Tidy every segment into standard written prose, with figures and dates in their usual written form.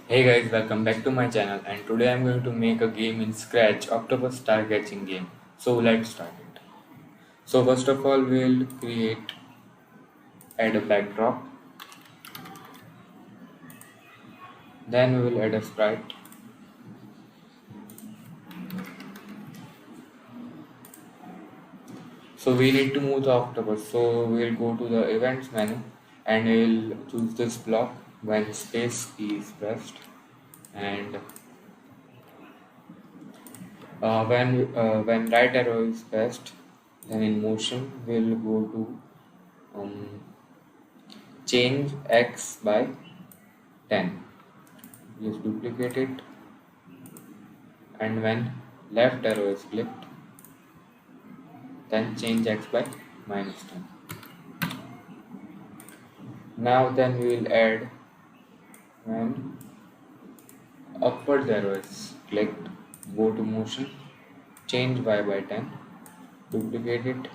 Hey guys, welcome back to my channel, and today I'm going to make a game in Scratch, Octopus star catching game. So let's start it. So first of all we'll add a backdrop, then we will add a sprite. So we need to move the octopus, so we'll go to the events menu and we'll choose this block when space key is pressed, and when right arrow is pressed, then in motion we'll go to um, change x by 10. Just duplicate it, and when left arrow is clicked, then change x by -10. Now then we will add when upwards arrow is clicked, go to motion, change y by 10, duplicate it,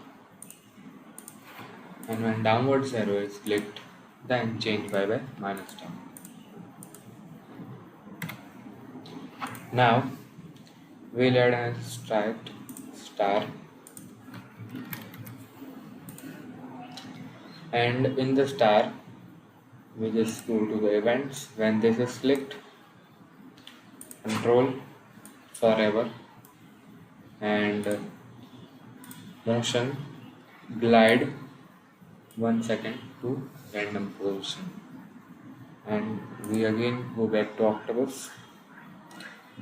and when downwards arrow is clicked, then change y by -10. Now we'll add a striped star, and in the star we just go to the events. When this is clicked, control forever, and motion glide 1 second to random position, and we again go back to octopus.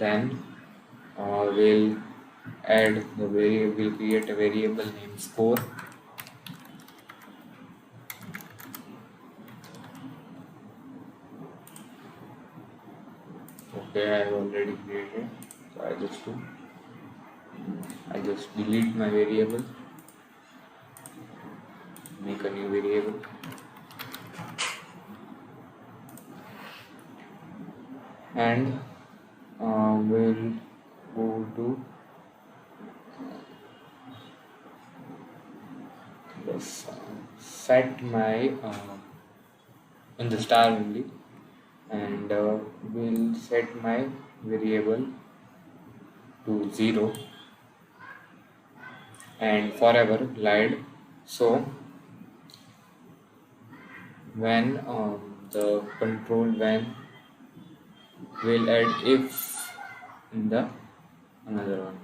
Then we'll add the we'll create a variable named score. Okay, I have already created, so I just delete my variable, make a new variable, and we'll go to this set my in the star only, and we'll set my variable to 0 and forever glide. So when the control when we'll add if in the another one.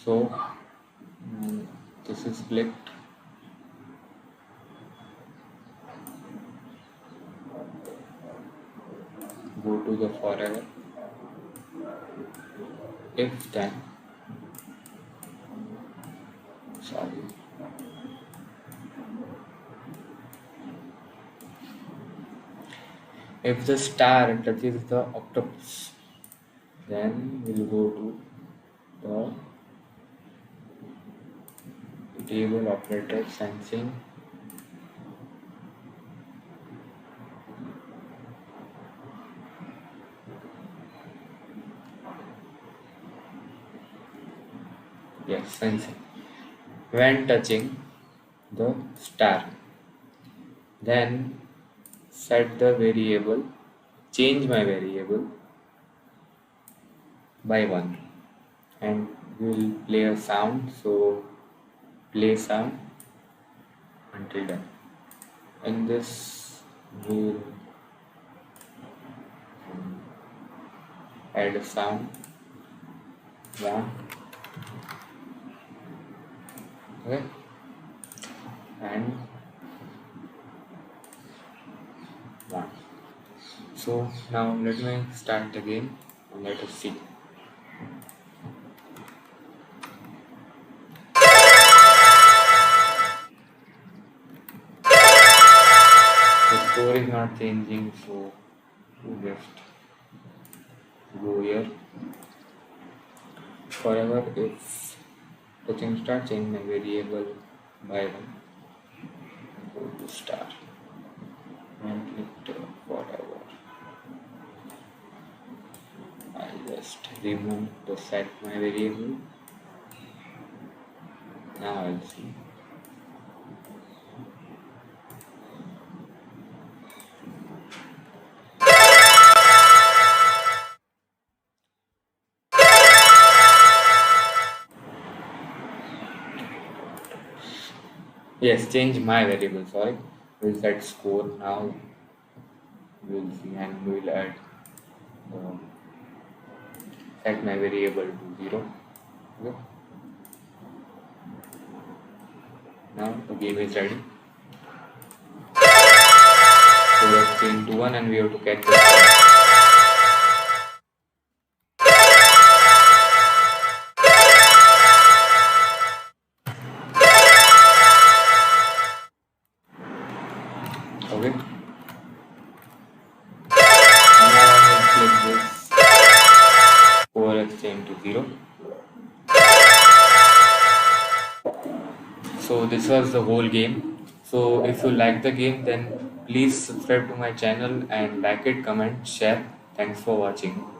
So this is clicked, go to the forever, if then sorry if the star touches the octopus, then we'll go to the table operator sensing, yes, sensing when touching the star, then set the variable, change my variable by 1, and we'll play a sound. So play sound until done. In this we'll add a sound 1, okay, and 1. So now let me start the game and let us see. The score is not changing, so we just go here forever. If touching star, change my variable by 1, go to star and click forever. I'll just remove the set my variable. Now I'll see. Yes, change my variable. Sorry, we'll set score now. We'll see, and we'll add uh, set my variable to 0. Okay. Now the game is ready. So let's change to 1 and we have to catch the score. Okay. And now I will click this score has changed to 0. So this was the whole game. So if you like the game, then please subscribe to my channel and like it, comment, share. Thanks for watching.